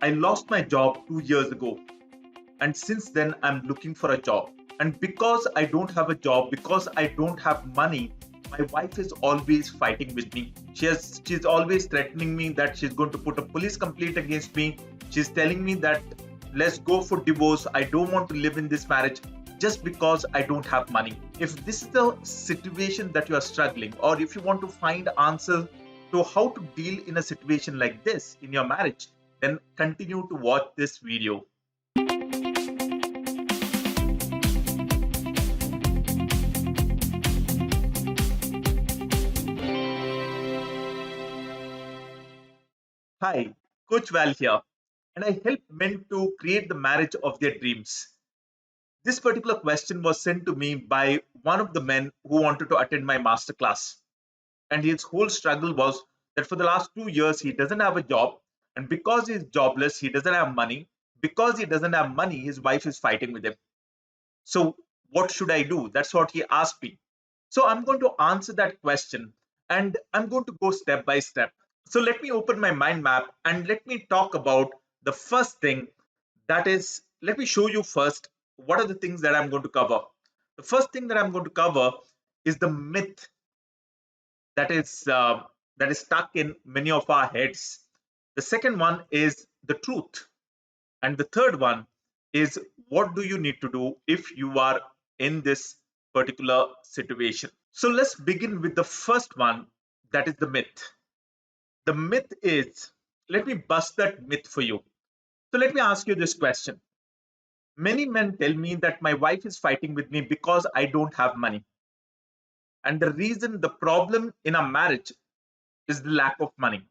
I lost my job 2 years ago, and since then I'm looking for a job. And because I don't have a job, because I don't have money, my wife is always fighting with me. She's always threatening me that she's going to put a police complaint against me. She's telling me that let's go for divorce. I don't want to live in this marriage just because I don't have money. If this is the situation that you are struggling, or if you want to find answers to how to deal in a situation like this in your marriage, then continue to watch this video. Hi, Coach Val here, and I help men to create the marriage of their dreams. This particular question was sent to me by one of the men who wanted to attend my masterclass. And his whole struggle was that for the last 2 years, he doesn't have a job. And because he's jobless, he doesn't have money. Because he doesn't have money, his wife is fighting with him. So, what should I do? That's what he asked me. So, I'm going to answer that question and I'm going to go step by step. So let me open my mind map and let me talk about the first thing, that is, let me show you first what are the things that I'm going to cover. The first thing that I'm going to cover is the myth that is stuck in many of our heads. The second one is the truth, and the third one is what do you need to do if you are in this particular situation. So let's begin with the first one, that is the myth. The myth is, let me bust that myth for you. So let me ask you this question. Many men tell me that my wife is fighting with me because I don't have money. And the reason, the problem in a marriage is the lack of money.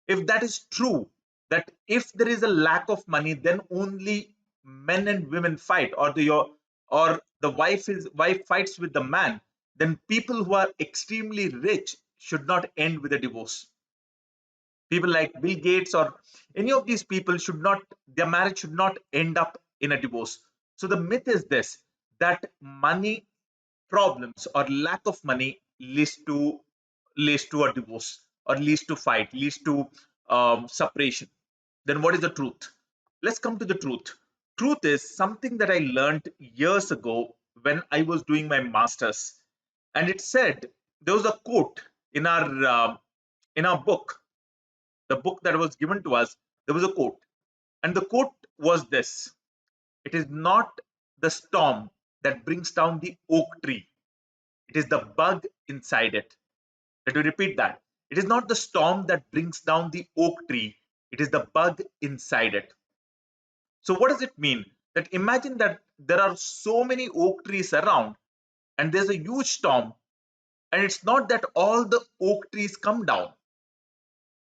If that is true, that if there is a lack of money, then only men and women fight, or the wife fights with the man, then people who are extremely rich should not end with a divorce. People like Bill Gates or any of these people should not, their marriage should not end up in a divorce. So the myth is this, that money problems or lack of money leads to a divorce, or leads to fight, leads to separation. Then what is the truth? Let's come to the truth. Truth is something that I learned years ago when I was doing my masters, and it said, there was a quote in our book, the book that was given to us. There was a quote, and the quote was this: it is not the storm that brings down the oak tree, it is the bug inside it. Let me repeat that. It is not the storm that brings down the oak tree, it is the bug inside it. So, what does it mean? That imagine that there are so many oak trees around, and there's a huge storm, and it's not that all the oak trees come down.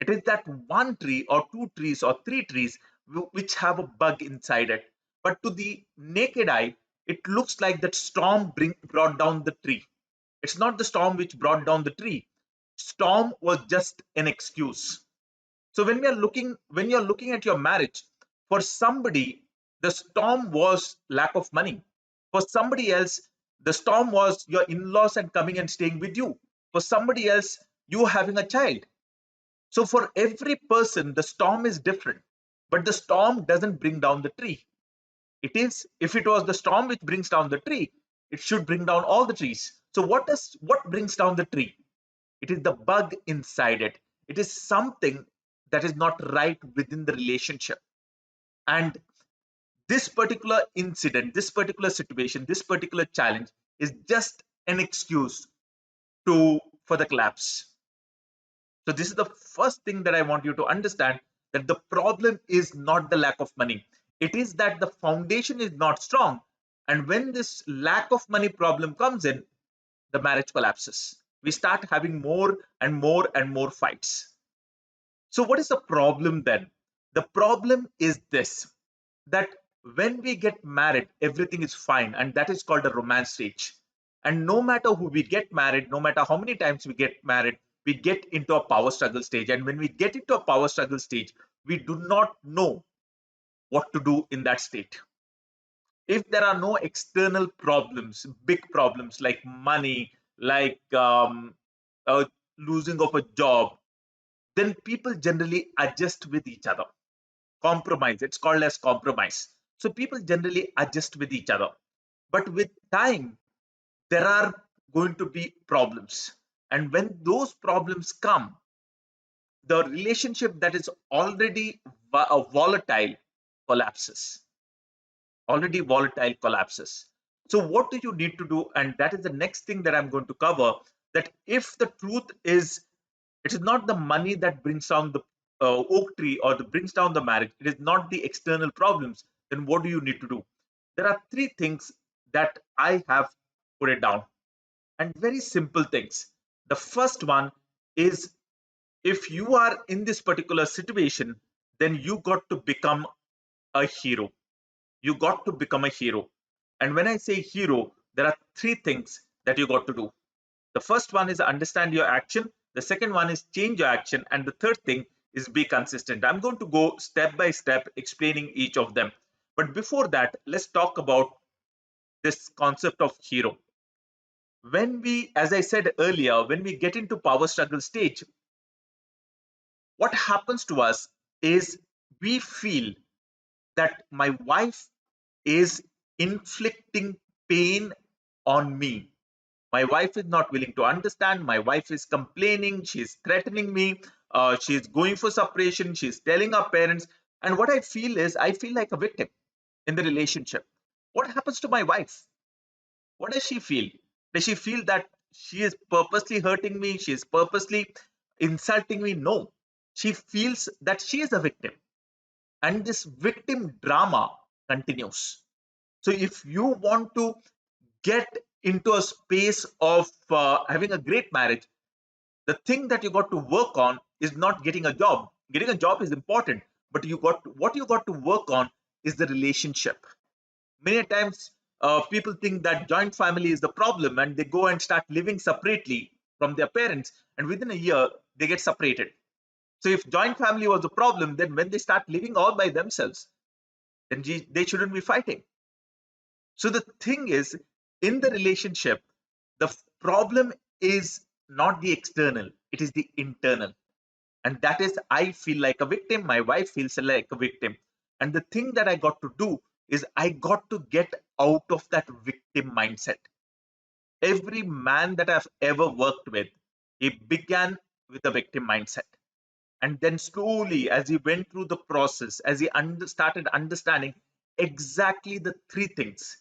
It is that one tree or two trees or three trees which have a bug inside it. But to the naked eye, it looks like that storm brought down the tree. It's not the storm which brought down the tree. Storm was just an excuse. So when you're looking at your marriage, for somebody, the storm was lack of money. For somebody else, the storm was your in-laws and coming and staying with you. For somebody else, you having a child. So for every person, the storm is different, but the storm doesn't bring down the tree. If it was the storm which brings down the tree, it should bring down all the trees. So what brings down the tree? It is the bug inside it. It is something that is not right within the relationship. And this particular incident, this particular situation, this particular challenge is just an excuse to for the collapse. So this is the first thing that I want you to understand, that the problem is not the lack of money. It is that the foundation is not strong. And when this lack of money problem comes in, the marriage collapses. We start having more and more and more fights. So what is the problem then? The problem is this, that when we get married, everything is fine. And that is called a romance stage. And no matter who we get married, no matter how many times we get married, we get into a power struggle stage. And when we get into a power struggle stage, we do not know what to do in that state. If there are no external problems, big problems like money, like uh, losing of a job, then people generally adjust with each other. compromise. It's called as compromise. So people generally adjust with each other. But with time, there are going to be problems. And when those problems come, the relationship that is already volatile collapses. Already volatile collapses. So, what do you need to do? And that is the next thing that I'm going to cover. That if the truth is, it is not the money that brings down the oak tree or the brings down the marriage, it is not the external problems, then what do you need to do? There are three things that I have put it down, and very simple things. The first one is, if you are in this particular situation, then you got to become a hero. You got to become a hero. And when I say hero, there are three things that you got to do. The first one is understand your action. The second one is change your action. And the third thing is be consistent. I'm going to go step by step explaining each of them. But before that, let's talk about this concept of hero. When we, as I said earlier, when we get into power struggle stage, what happens to us is we feel that my wife is inflicting pain on me. My wife is not willing to understand. My wife is complaining. She's threatening me. She's going for separation. She's telling our parents. And what I feel is, I feel like a victim in the relationship. What happens to my wife? What does she feel? Does she feel that she is purposely hurting me? She is purposely insulting me? No. She feels that she is a victim. And this victim drama continues. So if you want to get into a space of having a great marriage, the thing that you got to work on is not getting a job. Getting a job is important, but what you got to work on is the relationship. Many times, people think that joint family is the problem, and they go and start living separately from their parents, and within a year they get separated. So if joint family was the problem, then when they start living all by themselves, then they shouldn't be fighting. So the thing is, in the relationship, the problem is not the external, it is the internal. And that is, I feel like a victim, my wife feels like a victim. And the thing that I got to do is I got to get out of that victim mindset. Every man that I've ever worked with, he began with a victim mindset. And then slowly, as he went through the process, as he started understanding exactly the three things,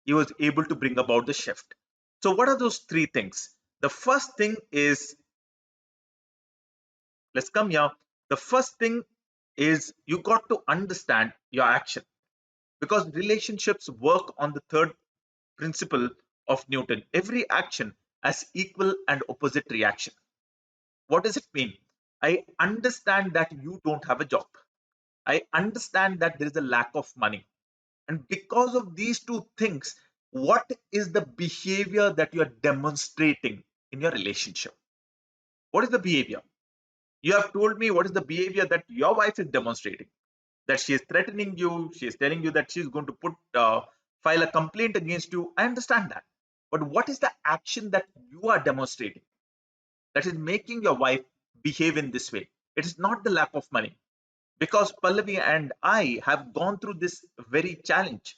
he was able to bring about the shift. So, what are those three things? The first thing is, let's come here. The first thing is you got to understand your action, because relationships work on the third principle of Newton. Every action has equal and opposite reaction. What does it mean? I understand that you don't have a job. I understand that there is a lack of money. And because of these two things, what is the behavior that you are demonstrating in your relationship? What is the behavior? You have told me what is the behavior that your wife is demonstrating. That she is threatening you, she is telling you that she is going to file a complaint against you. I understand that. But what is the action that you are demonstrating that is making your wife behave in this way? It is not the lack of money, because Pallavi and I have gone through this very challenge.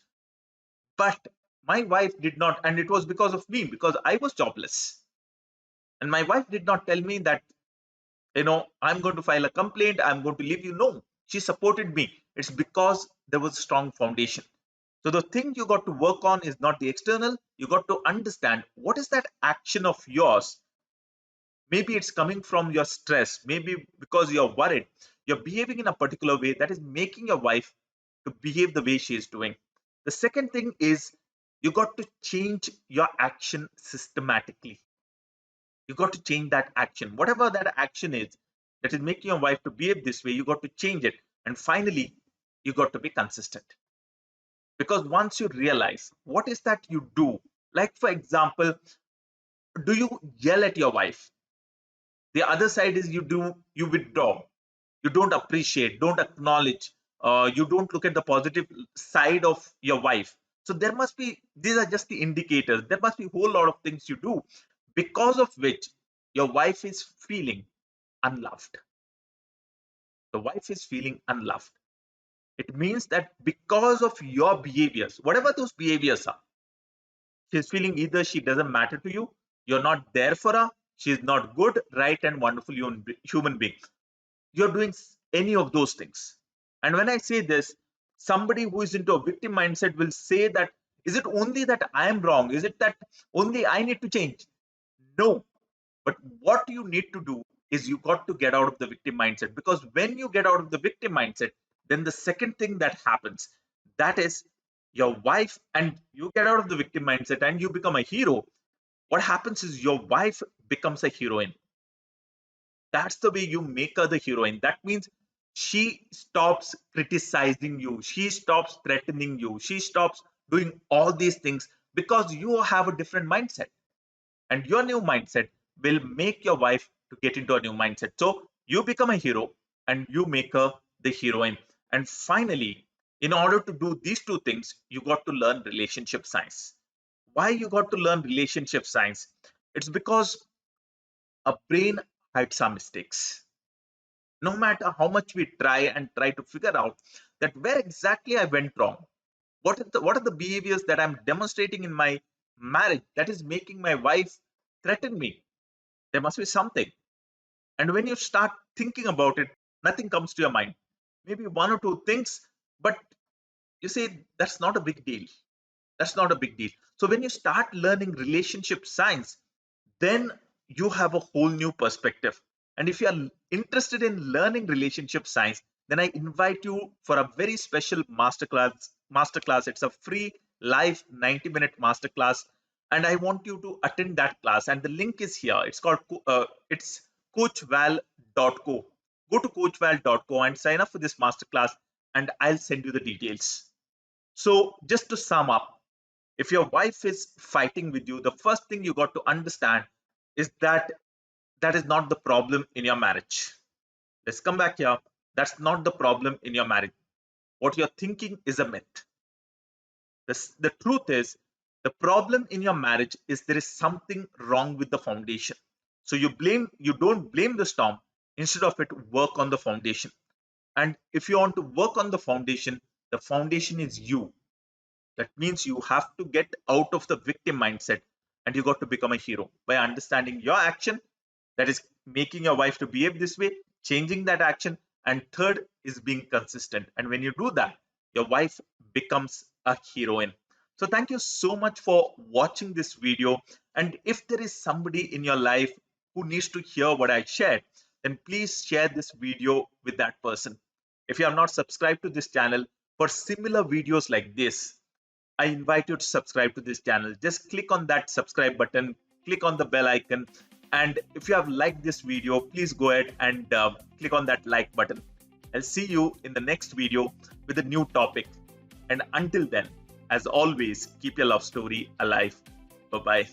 But my wife did not, and it was because of me, because I was jobless. And my wife did not tell me that, I'm going to file a complaint, I'm going to leave you. No, she supported me. It's because there was a strong foundation. So the thing you got to work on is not the external. You got to understand what is that action of yours. Maybe it's coming from your stress, maybe because you're worried. You're behaving in a particular way that is making your wife to behave the way she is doing. The second thing is you got to change your action systematically. You got to change that action. Whatever that action is that is making your wife to behave this way, you got to change it. And finally, you got to be consistent. Because once you realize what is that you do, like for example, do you yell at your wife? The other side is you withdraw, you don't appreciate, don't acknowledge, you don't look at the positive side of your wife. So there must be, these are just the indicators, there must be a whole lot of things you do because of which your wife is feeling unloved. The wife is feeling unloved. It means that because of your behaviors, whatever those behaviors are, she's feeling either she doesn't matter to you, you're not there for her, she's not good, right, and wonderful human being. You're doing any of those things. And when I say this, somebody who is into a victim mindset will say that, is it only that I am wrong? Is it that only I need to change? No. But what you need to do is you got to get out of the victim mindset, because when you get out of the victim mindset, then the second thing that happens, that is your wife, and you get out of the victim mindset and you become a hero. What happens is your wife becomes a heroine. That's the way you make her the heroine. That means she stops criticizing you, she stops threatening you, she stops doing all these things, because you have a different mindset, and your new mindset will make your wife to get into a new mindset. So you become a hero and you make her the heroine. And finally, in order to do these two things, you got to learn relationship science. Why you got to learn relationship science? It's because a brain hides our mistakes. No matter how much we try to figure out that where exactly I went wrong, what are the behaviors that I'm demonstrating in my marriage that is making my wife threaten me? There must be something. And when you start thinking about it, nothing comes to your mind. Maybe one or two things, but you say that's not a big deal. That's not a big deal. So when you start learning relationship science, then you have a whole new perspective. And if you are interested in learning relationship science, then I invite you for a very special masterclass. Masterclass. It's a free live 90-minute masterclass, and I want you to attend that class. And the link is here. It's called it's coachval.co. Go to coachval.co and sign up for this masterclass, and I'll send you the details. So just to sum up, if your wife is fighting with you, the first thing you got to understand is that that is not the problem in your marriage. Let's come back here. That's not the problem in your marriage. What you're thinking is a myth. The truth is, the problem in your marriage is there is something wrong with the foundation. So you don't blame the storm. Instead of it, work on the foundation. And if you want to work on the foundation is you. That means you have to get out of the victim mindset, and you got to become a hero by understanding your action, that is making your wife to behave this way, changing that action, and third is being consistent. And when you do that, your wife becomes a heroine. So thank you so much for watching this video. And if there is somebody in your life who needs to hear what I shared, then please share this video with that person. If you have not subscribed to this channel for similar videos like this, I invite you to subscribe to this channel. Just click on that subscribe button, click on the bell icon, and if you have liked this video, please go ahead and click on that like button. I'll see you in the next video with a new topic. And until then, as always, keep your love story alive. Bye bye.